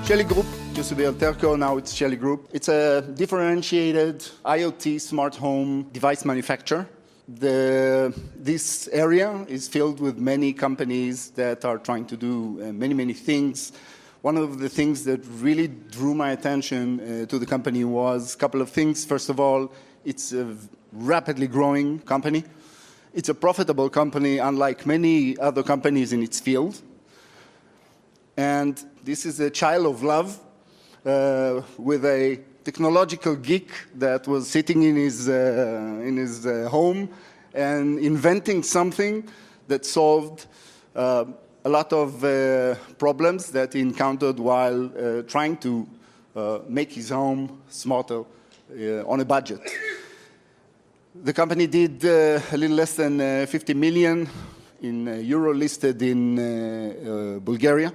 Shelly Group used to be Telco, now it's Shelly Group. It's a differentiated IoT smart home device manufacturer. This area is filled with many companies that are trying to do many things. One of the things that really drew my attention to the company was a couple of things. First of all, it's a rapidly growing company. It's a profitable company, unlike many other companies in its field. And this is a child of love with a technological geek that was sitting in his home and inventing something that solved a lot of problems that he encountered while trying to make his home smarter on a budget. The company did a little less than 50 million in euro, listed in Bulgaria.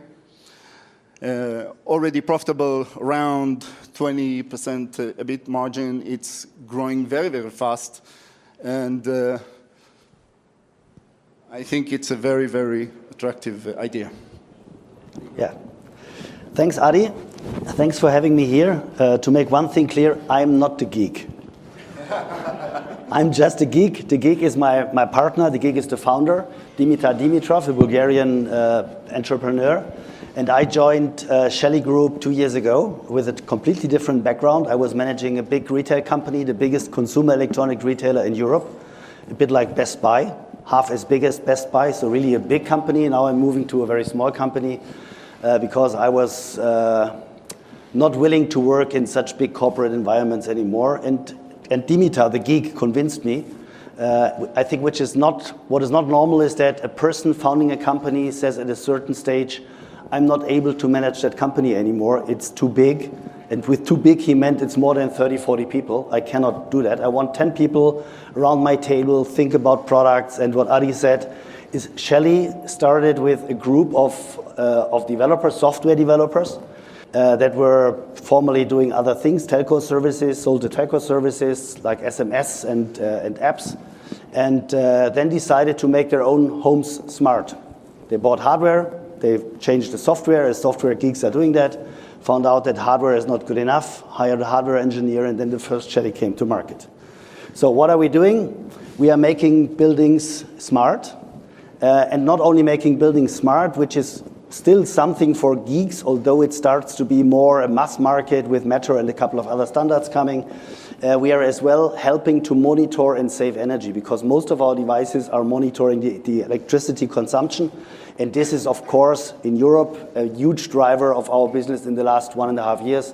Already profitable, around 20% EBIT margin. It's growing very fast, and I think it's a very attractive idea. Yeah. Thanks, Adi. Thanks for having me here. To make one thing clear, I'm not the geek. I'm just a geek. The geek is my partner. The geek is the founder, Dimitar Dimitrov, a Bulgarian entrepreneur. And I joined Shelly Group 2 years ago with a completely different background. I was managing a big retail company, the biggest consumer electronic retailer in Europe, a bit like Best Buy, half as big as Best Buy, so really a big company. Now I'm moving to a very small company because I was not willing to work in such big corporate environments anymore. And Dimitar, the geek, convinced me. I think what is not normal is that a person founding a company says at a certain stage, I'm not able to manage that company anymore. It's too big. And with too big, he meant it's more than 30, 40 people. I cannot do that. I want 10 people around my table, think about products. And what Adi said is Shelly started with a group of developers, software developers, that were formerly doing other things, telco services, sold the telco services like SMS and apps, and then decided to make their own homes smart. They bought hardware. They changed the software, as software geeks are doing that, found out that hardware is not good enough, hired a hardware engineer, and then the first Shelly came to market. So what are we doing? We are making buildings smart, and not only making buildings smart, which is still something for geeks, although it starts to be more a mass market with Metro and a couple of other standards coming. We are as well helping to monitor and save energy, because most of our devices are monitoring the electricity consumption. And this is, of course, in Europe, a huge driver of our business in the last 1.5 years,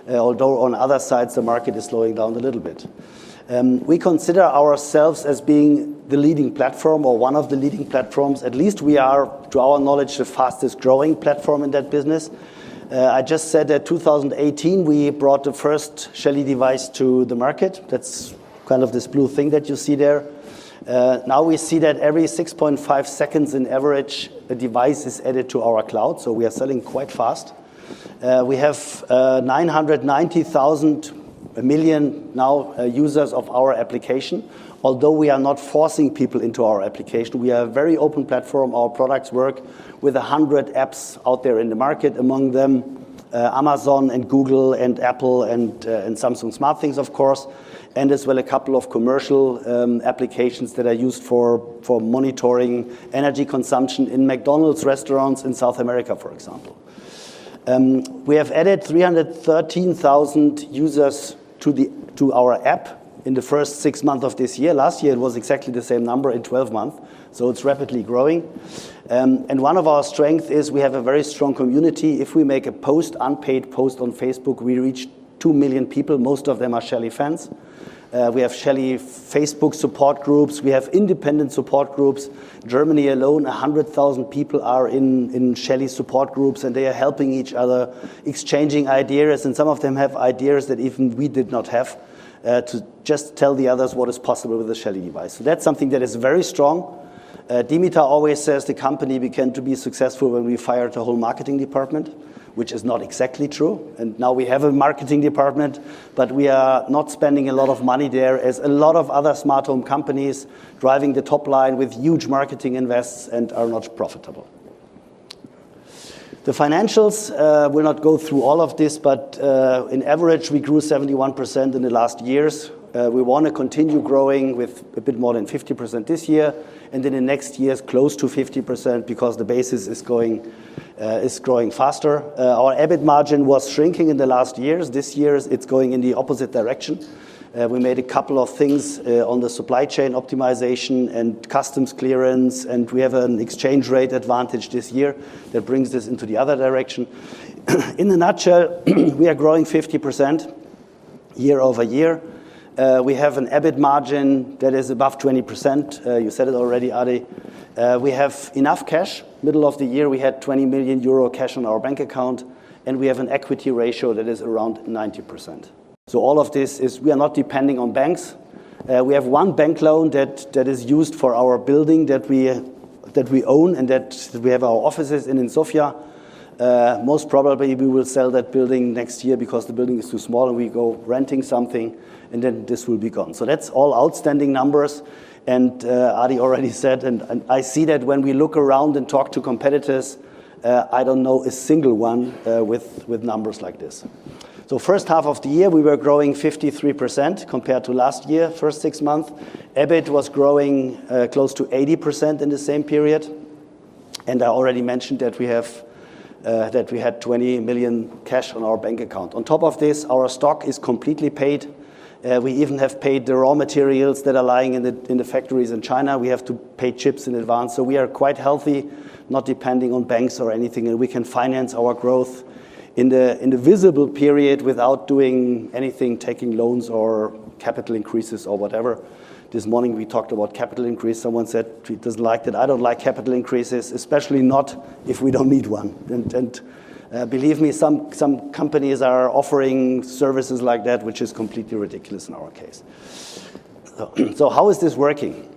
although on other sides, the market is slowing down a little bit. We consider ourselves as being the leading platform, or one of the leading platforms. At least we are, to our knowledge, the fastest growing platform in that business. I just said that 2018, we brought the first Shelly device to the market. That's kind of this blue thing that you see there. Now we see that every 6.5 seconds in average, a device is added to our cloud, so we are selling quite fast. We have 990,000 million now users of our application. Although we are not forcing people into our application, we are a very open platform. Our products work with 100 apps out there in the market, among them Amazon and Google and Apple and Samsung SmartThings, of course, and as well a couple of commercial applications that are used for monitoring energy consumption in McDonald's restaurants in South America, for example. We have added 313,000 users to our app in the first 6 months of this year. Last year, it was exactly the same number in 12 months, so it's rapidly growing. And one of our strengths is we have a very strong community. If we make a unpaid post on Facebook, we reach 2 million people. Most of them are Shelly fans. We have Shelly Facebook support groups. We have independent support groups. Germany alone, 100,000 people are in Shelly support groups, and they are helping each other, exchanging ideas, and some of them have ideas that even we did not have, to just tell the others what is possible with the Shelly device. So that's something that is very strong. Dimitar always says the company began to be successful when we fired the whole marketing department, which is not exactly true. And now we have a marketing department, but we are not spending a lot of money there, as a lot of other smart home companies driving the top line with huge marketing invests and are not profitable. The financials, we'll not go through all of this, but in average, we grew 71% in the last years. We want to continue growing with a bit more than 50% this year, and then in the next years, close to 50% because the basis is growing faster. Our EBIT margin was shrinking in the last years. This year, it's going in the opposite direction. We made a couple of things on the supply chain optimization and customs clearance, and we have an exchange rate advantage this year that brings this into the other direction. In a nutshell, we are growing 50% year over year. We have an EBIT margin that is above 20%. You said it already, Adi. We have enough cash. Middle of the year, we had 20 million euro cash on our bank account, and we have an equity ratio that is around 90%. So all of this is, we are not depending on banks. We have one bank loan that is used for our building that we own and that we have our offices in Sofia. Most probably we will sell that building next year because the building is too small and we go renting something, and then this will be gone. So that's all outstanding numbers. And Adi already said, and I see that when we look around and talk to competitors, I don't know a single one with numbers like this. So first half of the year, we were growing 53% compared to last year, first 6 months. EBIT was growing close to 80% in the same period. And I already mentioned that we had 20 million cash on our bank account. On top of this, our stock is completely paid. We even have paid the raw materials that are lying in the factories in China. We have to pay chips in advance. So we are quite healthy, not depending on banks or anything, and we can finance our growth in the visible period without doing anything, taking loans or capital increases or whatever. This morning we talked about capital increase. Someone said he doesn't like that. I don't like capital increases, especially not if we don't need one. And believe me, some companies are offering services like that, which is completely ridiculous in our case. So how is this working?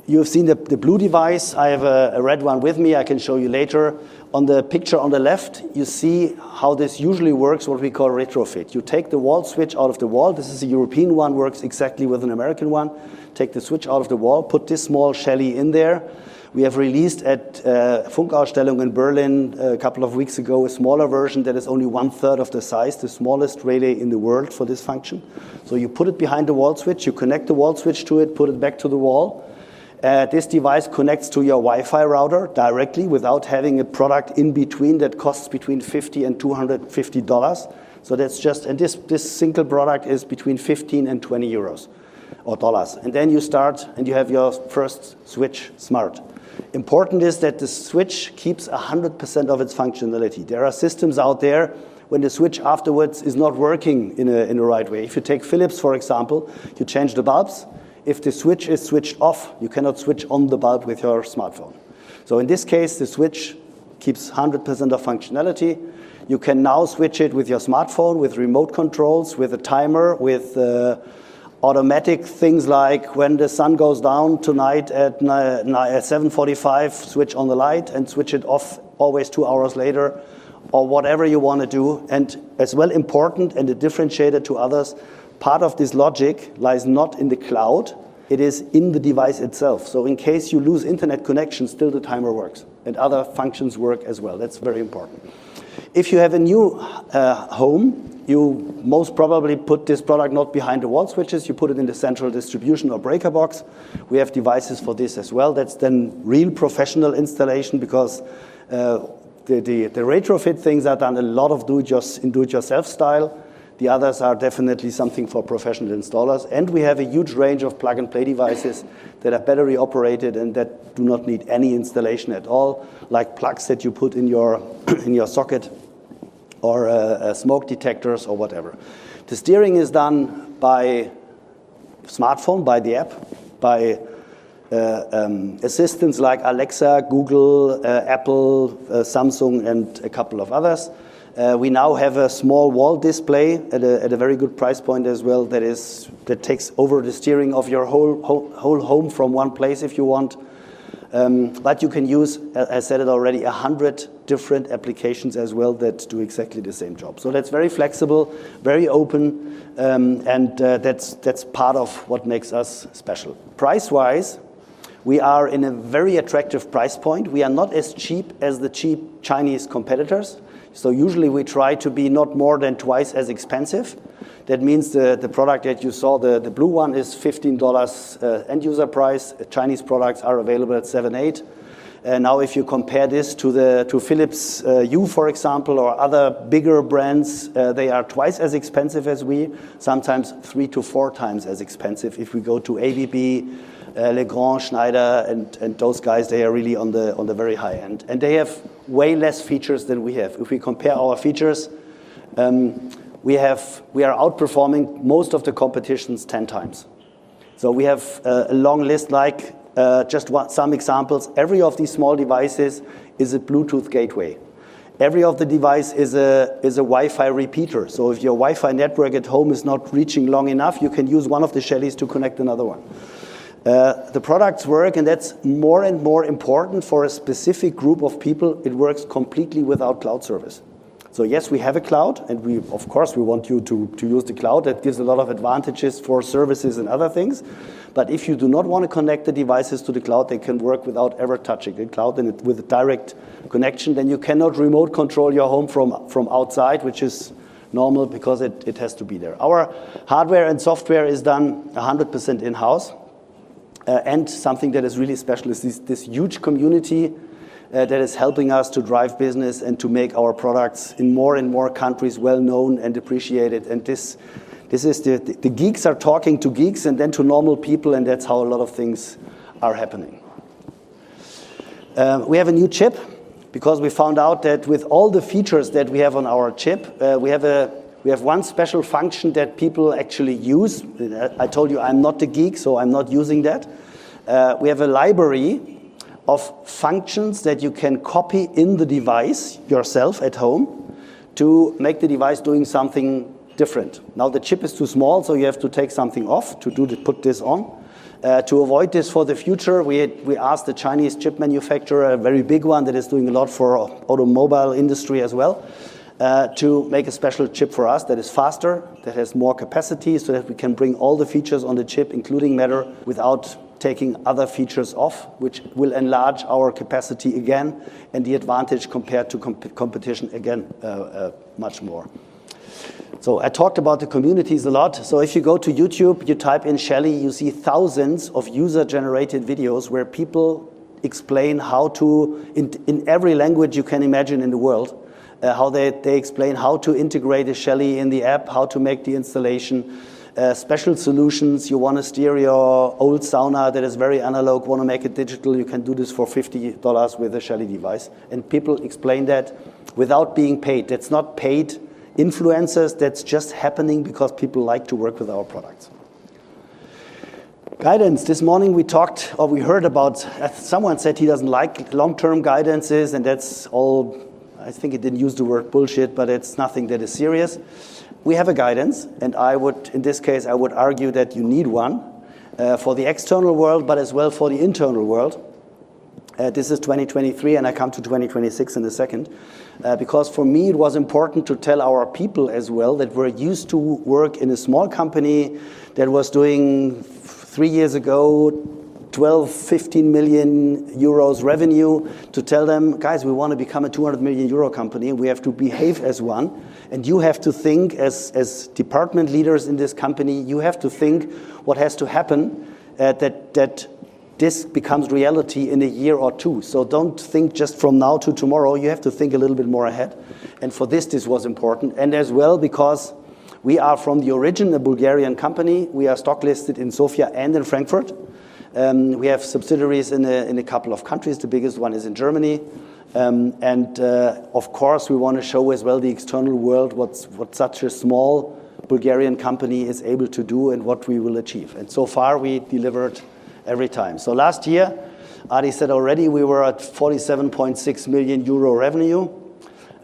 You've seen the blue device. I have a red one with me. I can show you later. On the picture on the left, you see how this usually works, what we call retrofit. You take the wall switch out of the wall. This is a European one, works exactly with an American one. Take the switch out of the wall, put this small Shelly in there. We have released at Funkausstellung in Berlin a couple of weeks ago a smaller version that is only 1/3 of the size, the smallest relay in the world for this function. So you put it behind the wall switch, you connect the wall switch to it, put it back to the wall. This device connects to your Wi-Fi router directly without having a product in between that costs between $50 and $250. So that's just, and this single product is between 15 and 20 euros or dollars. And then you start and you have your first switch smart. Important is that the switch keeps 100% of its functionality. There are systems out there when the switch afterwards is not working in a right way. If you take Philips, for example, you change the bulbs. If the switch is switched off, you cannot switch on the bulb with your smartphone. So in this case, the switch keeps 100% of functionality. You can now switch it with your smartphone, with remote controls, with a timer, with automatic things like when the sun goes down tonight at 7:45, switch on the light and switch it off always 2 hours later, or whatever you want to do. And as well important and a differentiator to others, part of this logic lies not in the cloud, it is in the device itself. So in case you lose internet connection, still the timer works and other functions work as well. That's very important. If you have a new home, you most probably put this product not behind the wall switches, you put it in the central distribution or breaker box. We have devices for this as well. That's then real professional installation because the retrofit things are done a lot of do-it-yourself style. The others are definitely something for professional installers. And we have a huge range of plug-and-play devices that are battery operated and that do not need any installation at all, like plugs that you put in your socket or smoke detectors or whatever. The steering is done by smartphone, by the app, by assistants like Alexa, Google, Apple, Samsung, and a couple of others. We now have a small wall display at a very good price point as well that takes over the steering of your whole home from one place if you want. But you can use, I said it already, 100 different applications as well that do exactly the same job. So that's very flexible, very open, and that's part of what makes us special. Price-wise, We are in a very attractive price point. We are not as cheap as the cheap Chinese competitors. So usually we try to be not more than twice as expensive. That means the product that you saw, the blue one, is $15 end user price. Chinese products are available at $7, $8. Now if you compare this to Philips Hue, for example, or other bigger brands, they are twice as expensive as we, sometimes 3 to 4 times as expensive. If we go to ABB, Legrand, Schneider, and those guys, they are really on the very high end. And they have way less features than we have. If we compare our features, we are outperforming most of the competitions 10 times. So we have a long list, like some examples. Every of these small devices is a Bluetooth gateway. Every of the device is a Wi-Fi repeater. So if your Wi-Fi network at home is not reaching long enough, you can use one of the Shellys to connect another one. The products work, and that's more and more important for a specific group of people. It works completely without cloud service. So yes, we have a cloud, and of course we want you to use the cloud. That gives a lot of advantages for services and other things. But if you do not want to connect the devices to the cloud, they can work without ever touching the cloud and with a direct connection. Then you cannot remote control your home from outside, which is normal because it has to be there. Our hardware and software is done 100% in-house. And something that is really special is this huge community that is helping us to drive business and to make our products in more and more countries well known and appreciated. And this is the geeks are talking to geeks and then to normal people, and that's how a lot of things are happening. We have a new chip because we found out that with all the features that we have on our chip, we have one special function that people actually use. I told you I'm not the geek, so I'm not using that. We have a library of functions that you can copy in the device yourself at home to make the device doing something different. Now the chip is too small, so you have to take something off to put this on. To avoid this for the future, we asked the Chinese chip manufacturer, a very big one that is doing a lot for automobile industry as well, to make a special chip for us that is faster, that has more capacity, so that we can bring all the features on the chip, including Matter, without taking other features off, which will enlarge our capacity again, and the advantage compared to competition again much more. So I talked about the communities a lot. So if you go to YouTube, you type in Shelly, you see thousands of user-generated videos where people explain how to, in every language you can imagine in the world, how they explain how to integrate a Shelly in the app, how to make the installation, special solutions. You want to steer your old sauna that is very analog, want to make it digital, you can do this for $50 with a Shelly device. And people explain that without being paid. That's not paid influencers, that's just happening because people like to work with our products. Guidance. This morning we heard about, someone said he doesn't like long-term guidances, and that's all, I think it didn't use the word bullshit, but it's nothing that is serious. We have a guidance, and in this case, I would argue that you need one for the external world, but as well for the internal world. This is 2023, and I come to 2026 in a second, because for me it was important to tell our people as well that we're used to work in a small company that was doing 3 years ago 12, 15 million euros revenue, to tell them, guys, we want to become a 200 million euro company. We have to behave as one. And you have to think as department leaders in this company, you have to think what has to happen that this becomes reality in a year or two. So don't think just from now to tomorrow. You have to think a little bit more ahead. And for this was important. And as well, because we are from the origin a Bulgarian company, we are stock listed in Sofia and in Frankfurt. We have subsidiaries in a couple of countries. The biggest one is in Germany. Of course, we want to show as well the external world what such a small Bulgarian company is able to do and what we will achieve. And so far, we delivered every time. So last year, Adi said already, we were at 47.6 million euro revenue.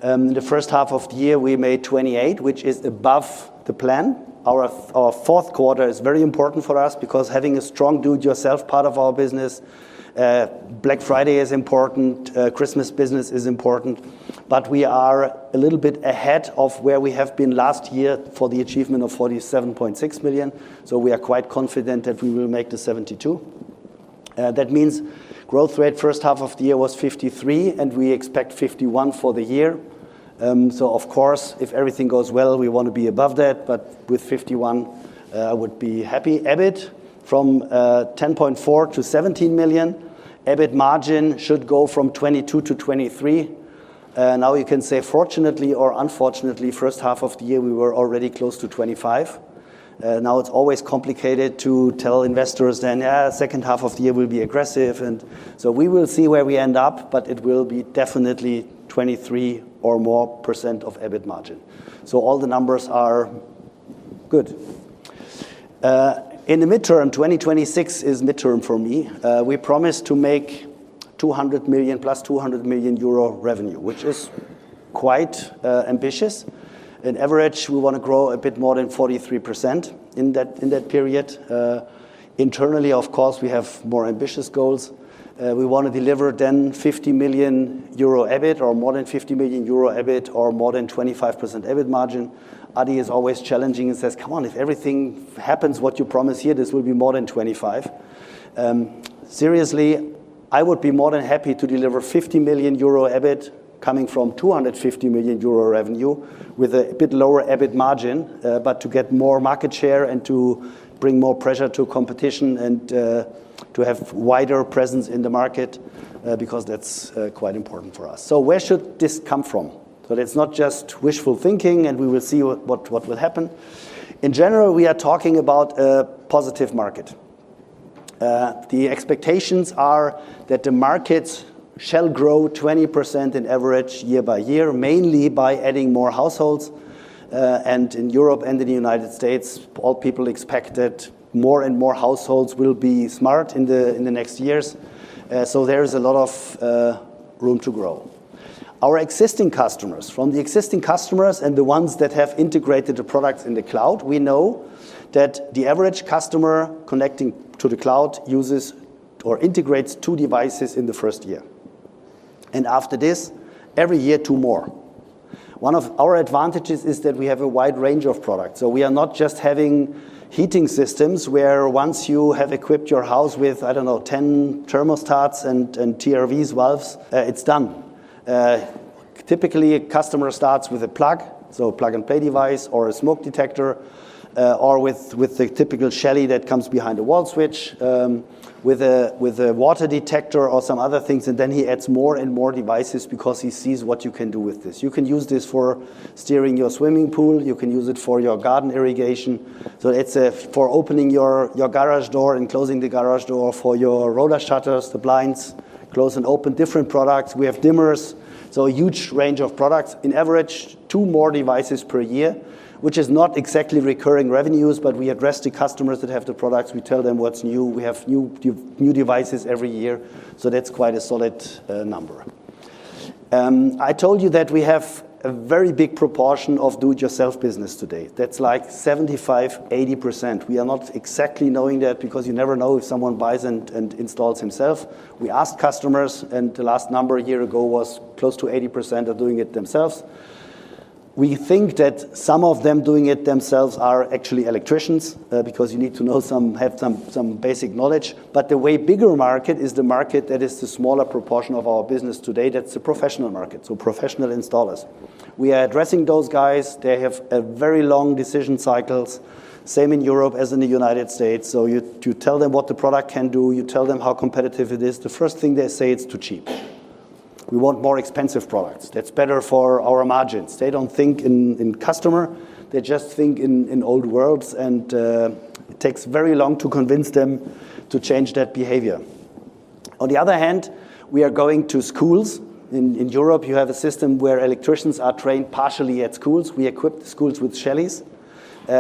In the first half of the year, we made 28, which is above the plan. Our fourth quarter is very important for us because having a strong do-it-yourself part of our business, Black Friday is important, Christmas business is important, but we are a little bit ahead of where we have been last year for the achievement of 47.6 million. So we are quite confident that we will make the 72. That means growth rate first half of the year was 53, and we expect 51 for the year. So of course, if everything goes well, we want to be above that, but with 51, I would be happy. EBIT from 10.4 to 17 million. EBIT margin should go from 22 to 23. Now you can say fortunately or unfortunately, first half of the year we were already close to 25. Now it's always complicated to tell investors then, yeah, second half of the year will be aggressive. And so we will see where we end up, but it will be definitely 23 or more % of EBIT margin. So all the numbers are good. In the midterm, 2026 is midterm for me. We promised to make 200 million plus 200 million euro revenue, which is quite ambitious. In average, we want to grow a bit more than 43% in that period. Internally, of course, we have more ambitious goals. We want to deliver then 50 million euro EBIT or more than 50 million euro EBIT or more than 25% EBIT margin. Adi is always challenging and says, come on, if everything happens what you promise here, this will be more than 25. Seriously, I would be more than happy to deliver 50 million euro EBIT coming from 250 million euro revenue with a bit lower EBIT margin, but to get more market share and to bring more pressure to competition and to have wider presence in the market, because that's quite important for us. So where should this come from? So it's not just wishful thinking, and we will see what will happen. In general, we are talking about a positive market. The expectations are that the markets shall grow 20% in average year by year, mainly by adding more households. And in Europe and in the United States, all people expect that more and more households will be smart in the next years. So there's a lot of room to grow. Our existing customers, from the existing customers and the ones that have integrated the products in the cloud, we know that the average customer connecting to the cloud uses or integrates 2 devices in the first year. And after this, every year 2 more. One of our advantages is that we have a wide range of products. So we are not just having heating systems where once you have equipped your house with, 10 thermostats and TRVs, valves, it's done. Typically, a customer starts with a plug, so plug-and-play device, or a smoke detector, or with the typical Shelly that comes behind a wall switch, with a water detector or some other things, and then he adds more and more devices because he sees what you can do with this. You can use this for steering your swimming pool. You can use it for your garden irrigation. So it's for opening your garage door and closing the garage door, for your roller shutters, the blinds, close and open, different products. We have dimmers, so a huge range of products. In average, 2 more devices per year, which is not exactly recurring revenues, but we address the customers that have the products. We tell them what's new. We have new devices every year, so that's quite a solid number. I told you that we have a very big proportion of do-it-yourself business today. That's like 75-80%. We are not exactly knowing that because you never know if someone buys and installs himself. We asked customers, and the last number a year ago was close to 80% are doing it themselves. We think that some of them doing it themselves are actually electricians, because you need to know have some basic knowledge. But the way bigger market is the market that is the smaller proportion of our business today. That's the professional market, so professional installers. We are addressing those guys. They have a very long decision cycles, same in Europe as in the United States. So you tell them what the product can do, you tell them how competitive it is. The first thing they say, it's too cheap. We want more expensive products. That's better for our margins. They don't think in customer. They just think in old worlds, and it takes very long to convince them to change that behavior. On the other hand, we are going to schools. In Europe, you have a system where electricians are trained partially at schools. We equip the schools with Shellys.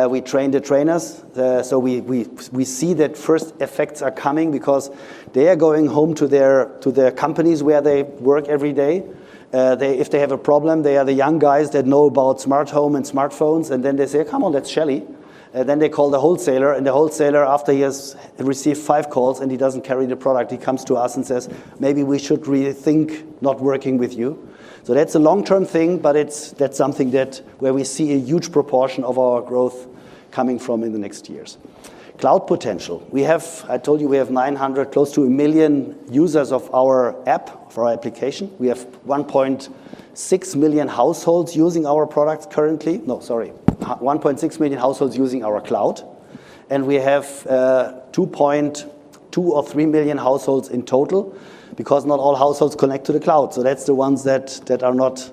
We train the trainers, so we see that first effects are coming because they are going home to their companies where they work every day. If they have a problem, they are the young guys that know about smart home and smartphones, and then they say, come on, that's Shelly. Then they call the wholesaler, and the wholesaler, after he has received 5 calls and he doesn't carry the product, he comes to us and says, maybe we should rethink not working with you. So that's a long-term thing, but that's something where we see a huge proportion of our growth coming from in the next years. Cloud potential. I told you we have 900, close to 1 million users of our app, for our application. We have 1.6 million households using our products currently. 1.6 million households using our cloud. And we have 2.2 or 3 million households in total, because not all households connect to the cloud. So that's the ones that are not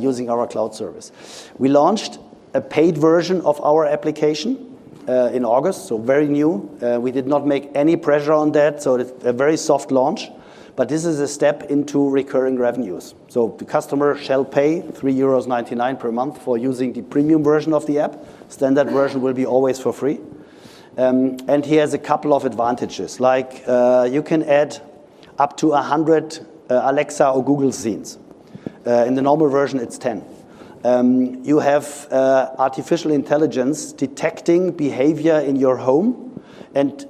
using our cloud service. We launched a paid version of our application in August, so very new. We did not make any pressure on that, so it's a very soft launch. But this is a step into recurring revenues. So the customer shall pay €3.99 per month for using the premium version of the app. Standard version will be always for free. And he has a couple of advantages, like you can add up to 100 Alexa or Google scenes. In the normal version, it's 10. You have artificial intelligence detecting behavior in your home, and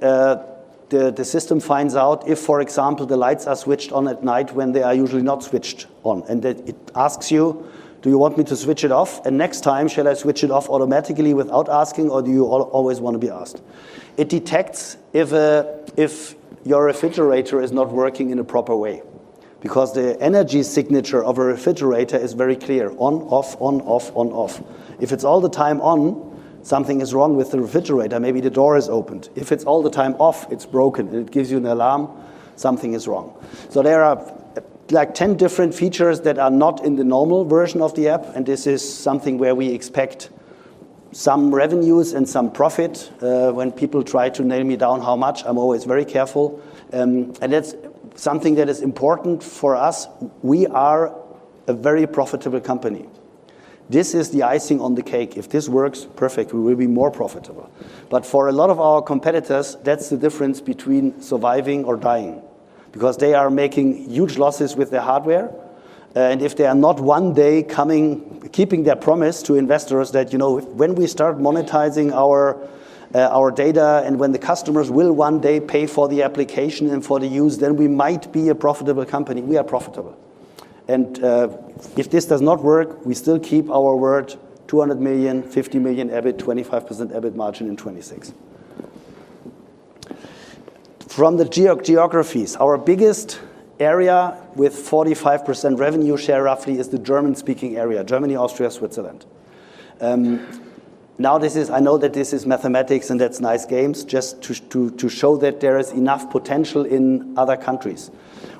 the system finds out if, for example, the lights are switched on at night when they are usually not switched on. And it asks you, do you want me to switch it off? And next time, shall I switch it off automatically without asking, or do you always want to be asked? It detects if your refrigerator is not working in a proper way, because the energy signature of a refrigerator is very clear: on, off, on, off, on, off. If it's all the time on, something is wrong with the refrigerator. Maybe the door is opened. If it's all the time off, it's broken, and it gives you an alarm, something is wrong. So there are like 10 different features that are not in the normal version of the app, and this is something where we expect some revenues and some profit. When people try to nail me down how much, I'm always very careful. And that's something that is important for us. We are a very profitable company. This is the icing on the cake. If this works, perfect, we will be more profitable. But for a lot of our competitors, that's the difference between surviving or dying, because they are making huge losses with their hardware. And if they are not one day keeping their promise to investors that, when we start monetizing our data, and when the customers will one day pay for the application and for the use, then we might be a profitable company. We are profitable. And if this does not work, we still keep our word: 200 million, 50 million EBIT, 25% EBIT margin in 26. From the geographies, our biggest area with 45% revenue share roughly is the German-speaking area: Germany, Austria, Switzerland. Now I know that this is mathematics and that's nice games, just to show that there is enough potential in other countries.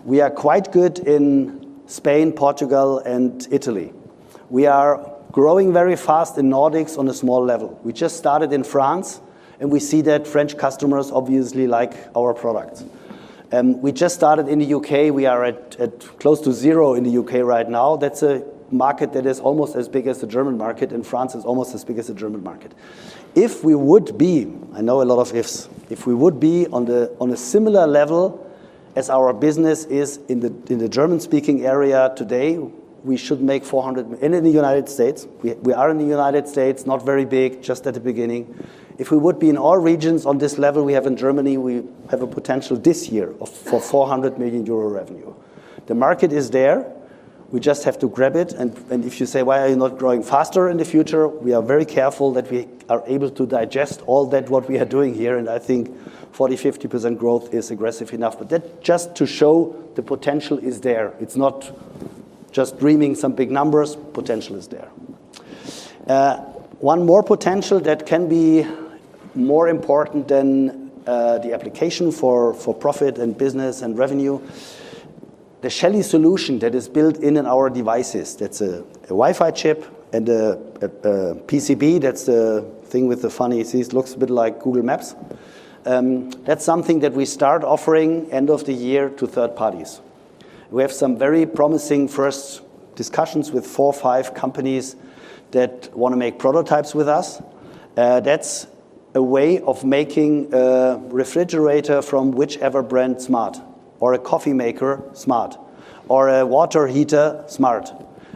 We are quite good in Spain, Portugal, and Italy. We are growing very fast in Nordics on a small level. We just started in France, and we see that French customers obviously like our products. We just started in the UK. We are at close to zero in the UK right now. That's a market that is almost as big as the German market, and France is almost as big as the German market. If we would be, I know a lot of ifs, if we would be on a similar level as our business is in the German-speaking area today, we should make 400 million. In the United States, we are in the United States, not very big, just at the beginning. If we would be in all regions on this level we have in Germany, we have a potential this year for 400 million euro revenue. The market is there. We just have to grab it. And if you say, why are you not growing faster in the future? We are very careful that we are able to digest all that what we are doing here. And I think 40-50% growth is aggressive enough. But that just to show the potential is there. It's not just dreaming some big numbers. Potential is there. One more potential that can be more important than the application for profit and business and revenue. The Shelly solution that is built in our devices, that's a Wi-Fi chip and a PCB, that's the thing with the funny, it looks a bit like Google Maps. That's something that we start offering end of the year to third parties. We have some very promising first discussions with 4 or 5 companies that want to make prototypes with us. That's a way of making a refrigerator from whichever brand smart, or a coffee maker smart, or a water heater smart.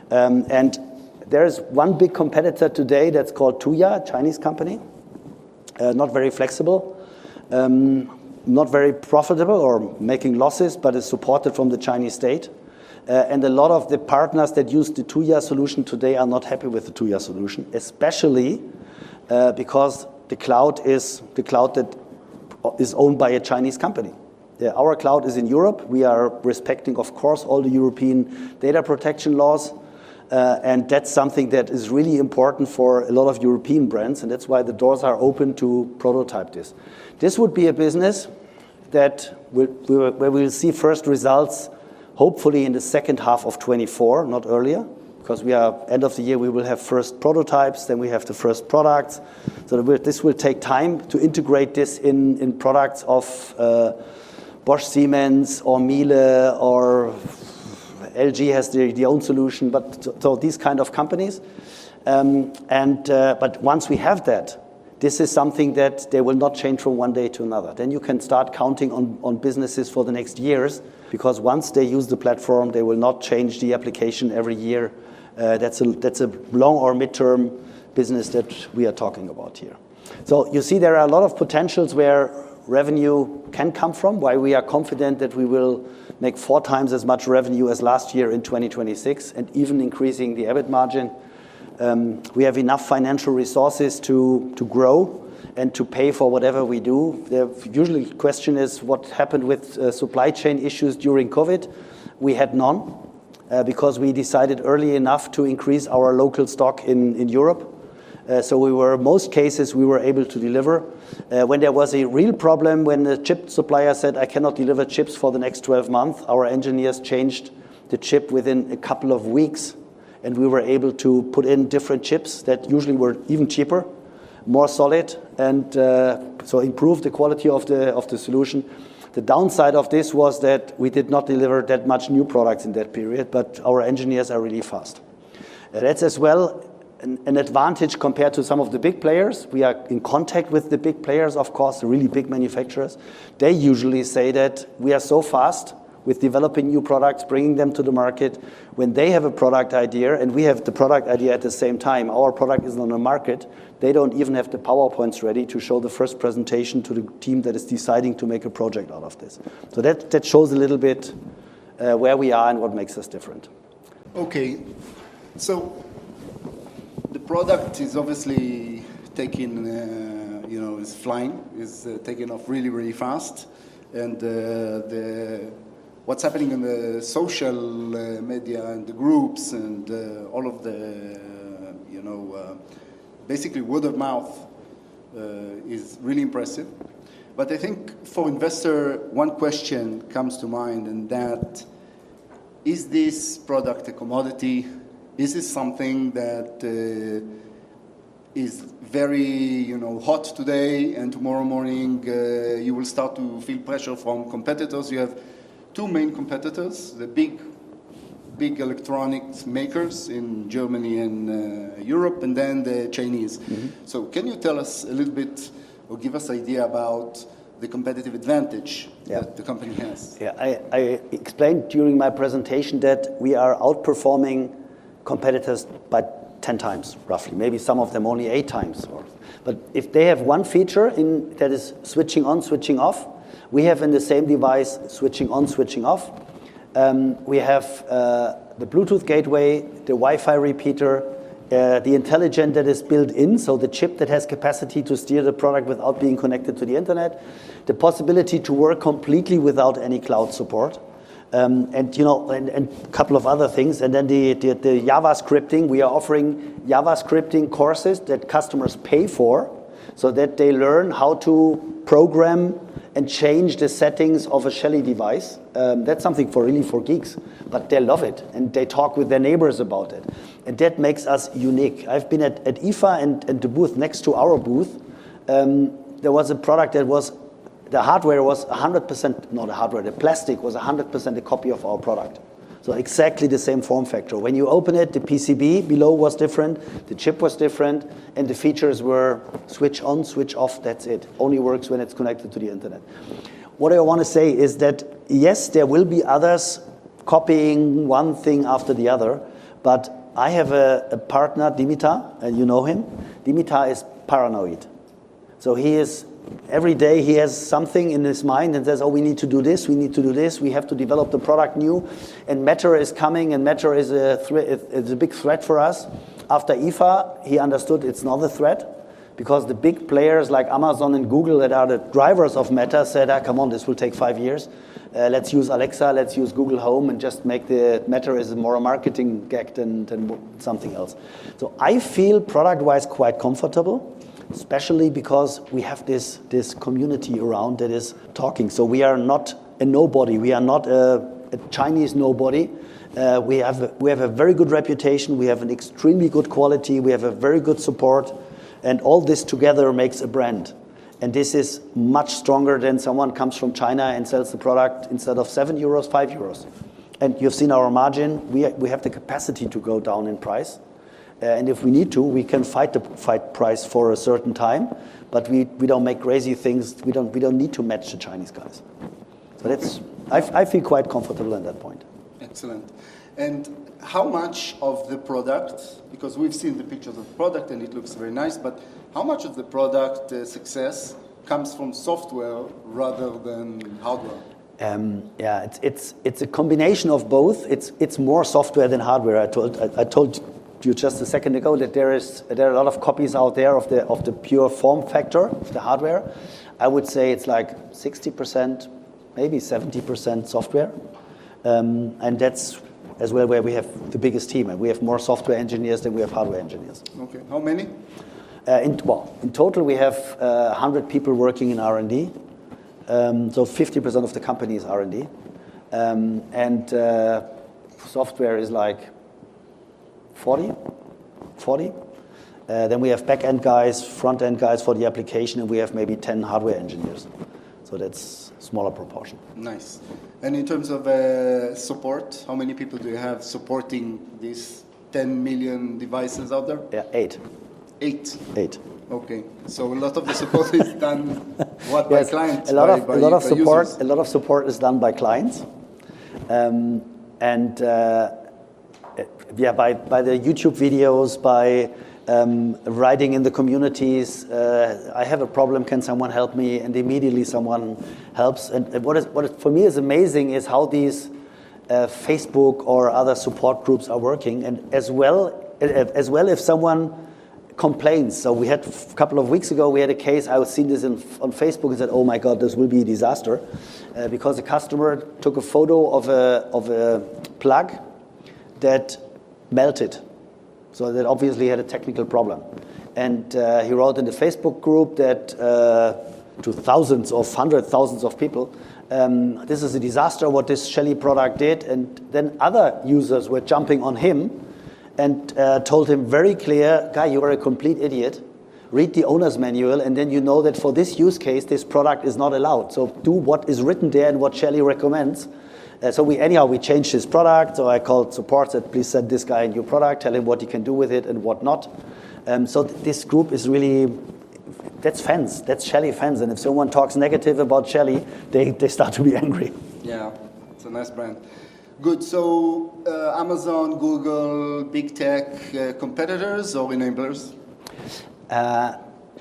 And there's one big competitor today that's called Tuya, a Chinese company. Not very flexible, not very profitable or making losses, but is supported from the Chinese state. And a lot of the partners that use the Tuya solution today are not happy with the Tuya solution, especially because the cloud is the cloud that is owned by a Chinese company. Our cloud is in Europe. We are respecting, of course, all the European data protection laws. And that's something that is really important for a lot of European brands. And that's why the doors are open to prototype this. This would be a business that where we'll see first results, hopefully in the second half of 24, not earlier. Because we are, end of the year, we will have first prototypes, then we have the first products. So this will take time to integrate this in products of Bosch Siemens or Miele, or LG has their own solution, but so these kind of companies. But once we have that, this is something that they will not change from one day to another. Then you can start counting on businesses for the next years, because once they use the platform, they will not change the application every year. That's a long or midterm business that we are talking about here. So you see there are a lot of potentials where revenue can come from, why we are confident that we will make 4 times as much revenue as last year in 2026, and even increasing the EBIT margin. We have enough financial resources to grow and to pay for whatever we do. The usually question is what happened with supply chain issues during COVID. We had none. Because we decided early enough to increase our local stock in Europe. So most cases, we were able to deliver. When there was a real problem, when the chip supplier said, I cannot deliver chips for the next 12 months, our engineers changed the chip within a couple of weeks. And we were able to put in different chips that usually were even cheaper, more solid, and so improve the quality of the solution. The downside of this was that we did not deliver that much new products in that period, but our engineers are really fast. That's as well an advantage compared to some of the big players. We are in contact with the big players, of course, the really big manufacturers. They usually say that we are so fast with developing new products, bringing them to the market. When they have a product idea and we have the product idea at the same time, our product is on the market, they don't even have the PowerPoints ready to show the first presentation to the team that is deciding to make a project out of this. So that shows a little bit where we are and what makes us different. Okay, so the product is obviously taking, is flying, is taking off really, really fast. And what's happening in the social media and the groups and all of the, basically word of mouth is really impressive. But I think for investor, one question comes to mind, and that, is this product a commodity? Is this something that is very, hot today, and tomorrow morning you will start to feel pressure from competitors? You have 2 main competitors, the big electronics makers in Germany and Europe, and then the Chinese. Mm-hmm. So can you tell us a little bit, or give us an idea about the competitive advantage that the company has? Yeah, I explained during my presentation that we are outperforming competitors by 10 times, roughly. Maybe some of them only 8 times. But if they have one feature that is switching on, switching off, we have in the same device switching on, switching off. We have the Bluetooth gateway, the Wi-Fi repeater, the intelligent that is built in, so the chip that has capacity to steer the product without being connected to the internet, the possibility to work completely without any cloud support, and a couple of other things. And then the JavaScripting, we are offering JavaScripting courses that customers pay for, so that they learn how to program and change the settings of a Shelly device. That's something for geeks, but they love it, and they talk with their neighbors about it. And that makes us unique. I've been at IFA and the booth next to our booth. There was a product that was, the hardware was 100%, not the hardware, the plastic was 100% a copy of our product. So exactly the same form factor. When you open it, the PCB below was different, the chip was different, and the features were switch on, switch off, that's it. Only works when it's connected to the internet. What I want to say is that, yes, there will be others copying one thing after the other, but I have a partner, Dimitar, and you know him. Dimitar is paranoid. So he is, every day he has something in his mind and says, oh, we need to do this, we need to do this, we have to develop the product new. And Matter is coming, and Matter is a big threat for us. After IFA, he understood it's not a threat. because the big players like Amazon and Google that are the drivers of Meta said, come on, this will take 5 years. Let's use Alexa, let's use Google Home, and just make the Meta as more a marketing gag than something else. So I feel product-wise quite comfortable, especially because we have this community around that is talking. So we are not a nobody. We are not a Chinese nobody. We have a very good reputation. We have an extremely good quality. We have a very good support. And all this together makes a brand. And this is much stronger than someone comes from China and sells the product instead of 7 euros, 5 euros. And you've seen our margin. We have the capacity to go down in price. And if we need to, we can fight price for a certain time. But we don't make crazy things. We don't need to match the Chinese guys. So I feel quite comfortable at that point. Excellent. And how much of the product, because we've seen the pictures of the product and it looks very nice, but how much of the product success comes from software rather than hardware? Yeah, it's a combination of both. It's more software than hardware. I told you just a second ago that there are a lot of copies out there of the pure form factor of the hardware. I would say it's like 60%, maybe 70% software, and that's as well where we have the biggest team, and we have more software engineers than we have hardware engineers. Okay, how many? In total we have 100 people working in R&D, so 50% of the company is R&D, and software is like 40. Then we have back-end guys, front-end guys for the application, and we have maybe 10 hardware engineers. So that's a smaller proportion. Nice. And in terms of support, how many people do you have supporting these 10 million devices out there? Yeah, 8. 8? Okay. So a lot of the support is done by clients? A lot of support is done by clients. By the YouTube videos, by writing in the communities, I have a problem, can someone help me? And immediately someone helps. And what for me is amazing is how these Facebook or other support groups are working. And as well if someone complains. So we had a couple of weeks ago, we had a case, I was seeing this on Facebook and said, oh my God, this will be a disaster. Because a customer took a photo of a plug that melted. So that obviously had a technical problem. And he wrote in the Facebook group that to thousands of, hundreds, thousands of people, this is a disaster what this Shelly product did. And then other users were jumping on him and told him very clear, guy, you are a complete idiot. Read the owner's manual, and then you know that for this use case, this product is not allowed. So do what is written there and what Shelly recommends. So we changed his product. So I called support, said, please send this guy a new product, tell him what he can do with it and what not. So this group is really, that's fans, that's Shelly fans. And if someone talks negative about Shelly, they start to be angry. Yeah, it's a nice brand. Good, so Amazon, Google, big tech competitors or enablers?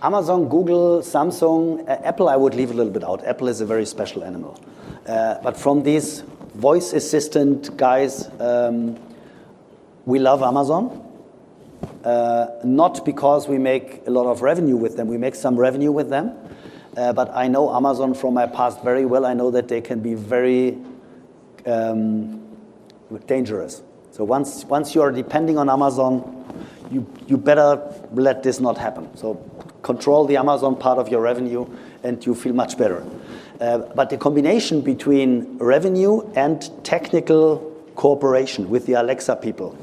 Amazon, Google, Samsung, Apple I would leave a little bit out. Apple is a very special animal. But from these voice assistant guys, we love Amazon. Not because we make a lot of revenue with them. We make some revenue with them. But I know Amazon from my past very well. I know that they can be very dangerous. So once you are depending on Amazon, you better let this not happen. So control the Amazon part of your revenue and you feel much better. But the combination between revenue and technical cooperation with the Alexa people.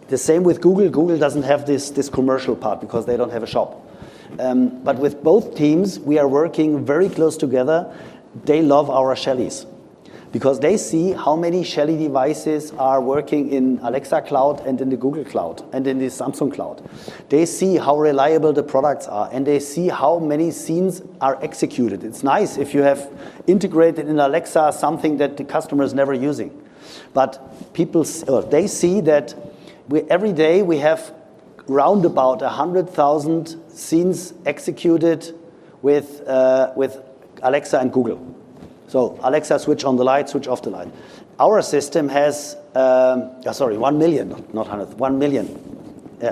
The same with Google. Google doesn't have this commercial part because they don't have a shop. But with both teams, we are working very close together. They love our Shellys because they see how many Shelly devices are working in Alexa Cloud and in the Google Cloud and in the Samsung Cloud. They see how reliable the products are and they see how many scenes are executed. It's nice if you have integrated in Alexa something that the customer is never using. But they see that every day we have round about 100,000 scenes executed with Alexa and Google. So Alexa, switch on the light, switch off the light. Our system has, 1 million, not 100, 1 million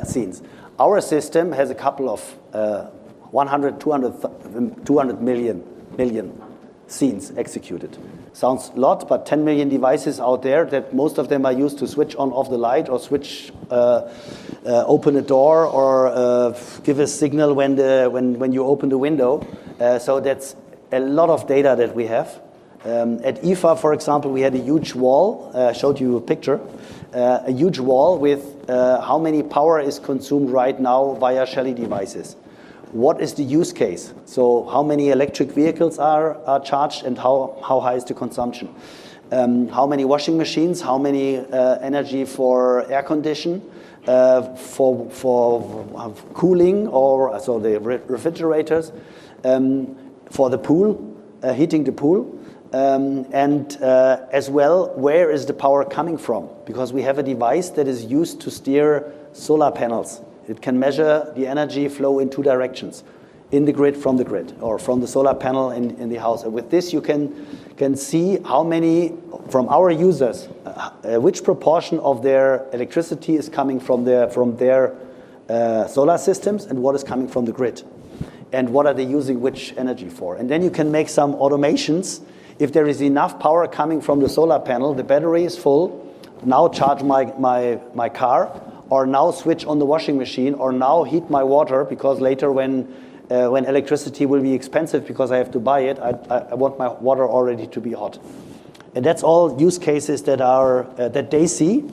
scenes. Our system has a couple of 100, 200 million scenes executed. Sounds a lot, but 10 million devices out there that most of them are used to switch on off the light or switch, open a door or give a signal when you open the window. So that's a lot of data that we have. At IFA, for example, we had a huge wall. I showed you a picture. A huge wall with how many power is consumed right now via Shelly devices. What is the use case? So how many electric vehicles are charged and how high is the consumption? How many washing machines? How many energy for air condition? For cooling or so the refrigerators? For the pool, heating the pool. And as well, where is the power coming from? Because we have a device that is used to steer solar panels. It can measure the energy flow in two directions, in the grid, from the grid, or from the solar panel in the house. And with this, you can see how many, from our users, which proportion of their electricity is coming from their solar systems and what is coming from the grid. And what are they using which energy for? And then you can make some automations. If there is enough power coming from the solar panel, the battery is full, now charge my car, or now switch on the washing machine, or now heat my water, because later when electricity will be expensive because I have to buy it, I want my water already to be hot. And that's all use cases that are that they see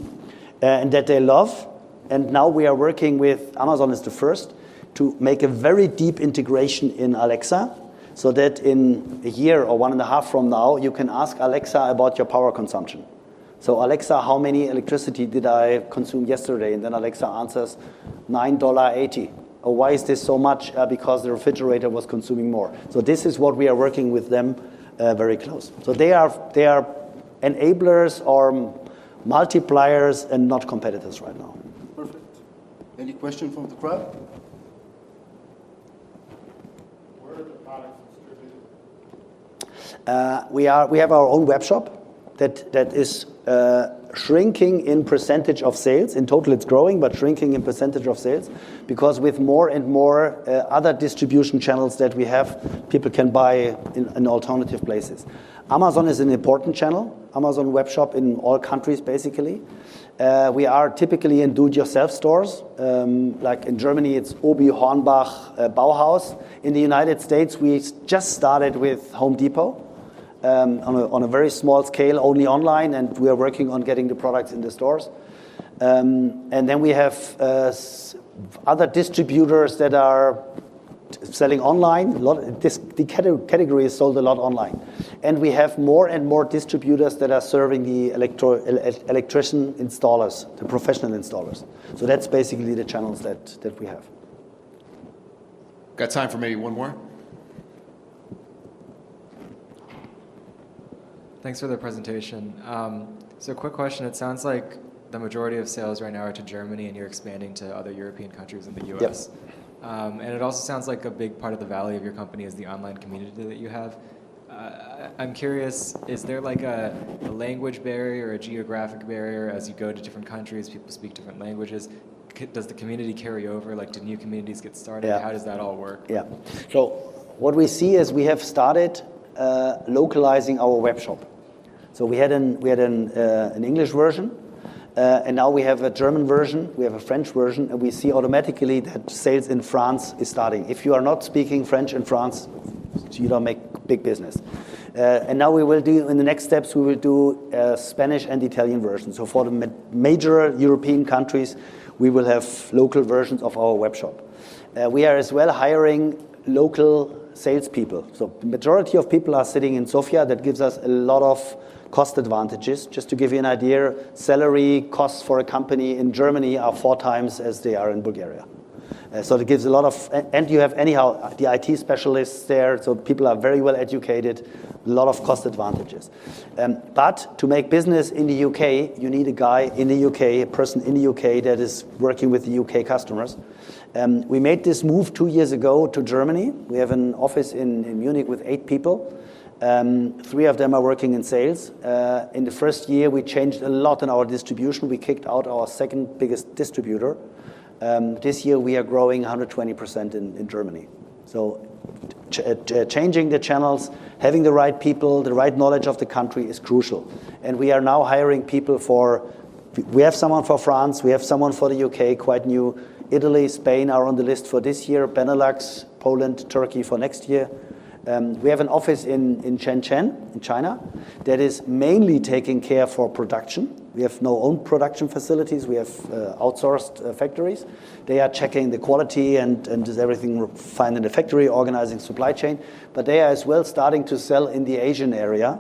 and that they love. And now we are working with, Amazon is the first, to make a very deep integration in Alexa, so that in a year or 1.5 from now, you can ask Alexa about your power consumption. So Alexa, how many electricity did I consume yesterday? And then Alexa answers $9.80. Oh, why is this so much? Because the refrigerator was consuming more. So this is what we are working with them very close. So they are enablers or multipliers and not competitors right now. Perfect. Any question from the crowd? Where are the products distributed? We have our own web shop that is shrinking in percentage of sales. In total, it's growing, but shrinking in percentage of sales, because with more and more other distribution channels that we have, people can buy in alternative places. Amazon is an important channel. Amazon web shop in all countries, basically. We are typically in do-it-yourself stores. Like in Germany, it's Obi, Hornbach, Bauhaus. In the United States, we just started with Home Depot. On a very small scale, only online, and we are working on getting the products in the stores. And then we have other distributors that are selling online. The category is sold a lot online. And we have more and more distributors that are serving the electrician installers, the professional installers. So that's basically the channels that we have. Got time for maybe one more? Thanks for the presentation. So quick question, it sounds like the majority of sales right now are to Germany and you're expanding to other European countries in the US. Yes. And it also sounds like a big part of the value of your company is the online community that you have. I'm curious, is there like a language barrier or a geographic barrier as you go to different countries, people speak different languages? Does the community carry over? Like, do new communities get started? Yeah. How does that all work? Yeah. So what we see is we have started localizing our web shop. So we had an English version, and now we have a German version, we have a French version, and we see automatically that sales in France is starting. If you are not speaking French in France, you don't make big business. And now we will do, in the next steps, we will do Spanish and Italian versions. So for the major European countries, we will have local versions of our web shop. We are as well hiring local salespeople. So the majority of people are sitting in Sofia. That gives us a lot of cost advantages. Just to give you an idea, salary costs for a company in Germany are 4 times as they are in Bulgaria. So it gives a lot of, and you have anyhow the IT specialists there, so people are very well educated, a lot of cost advantages. But to make business in the UK, you need a guy in the UK, a person in the UK that is working with the UK customers. We made this move 2 years ago to Germany. We have an office in Munich with 8 people. 3 of them are working in sales. In the first year, we changed a lot in our distribution. We kicked out our second biggest distributor. This year, we are growing 120% in Germany. So changing the channels, having the right people, the right knowledge of the country is crucial. And we are now hiring people we have someone for France, we have someone for the UK, quite new. Italy, Spain are on the list for this year, Benelux, Poland, Turkey for next year. We have an office in Shenzhen, in China, that is mainly taking care for production. We have no own production facilities. We have outsourced factories. They are checking the quality and is everything fine in the factory, organizing supply chain. But they are as well starting to sell in the Asian area.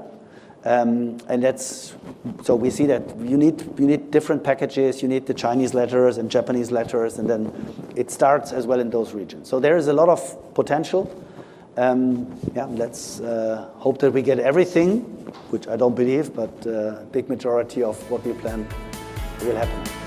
So we see that you need different packages. You need the Chinese letters and Japanese letters, and then it starts as well in those regions. So there is a lot of potential. Let's hope that we get everything, which I don't believe, but a big majority of what we plan will happen.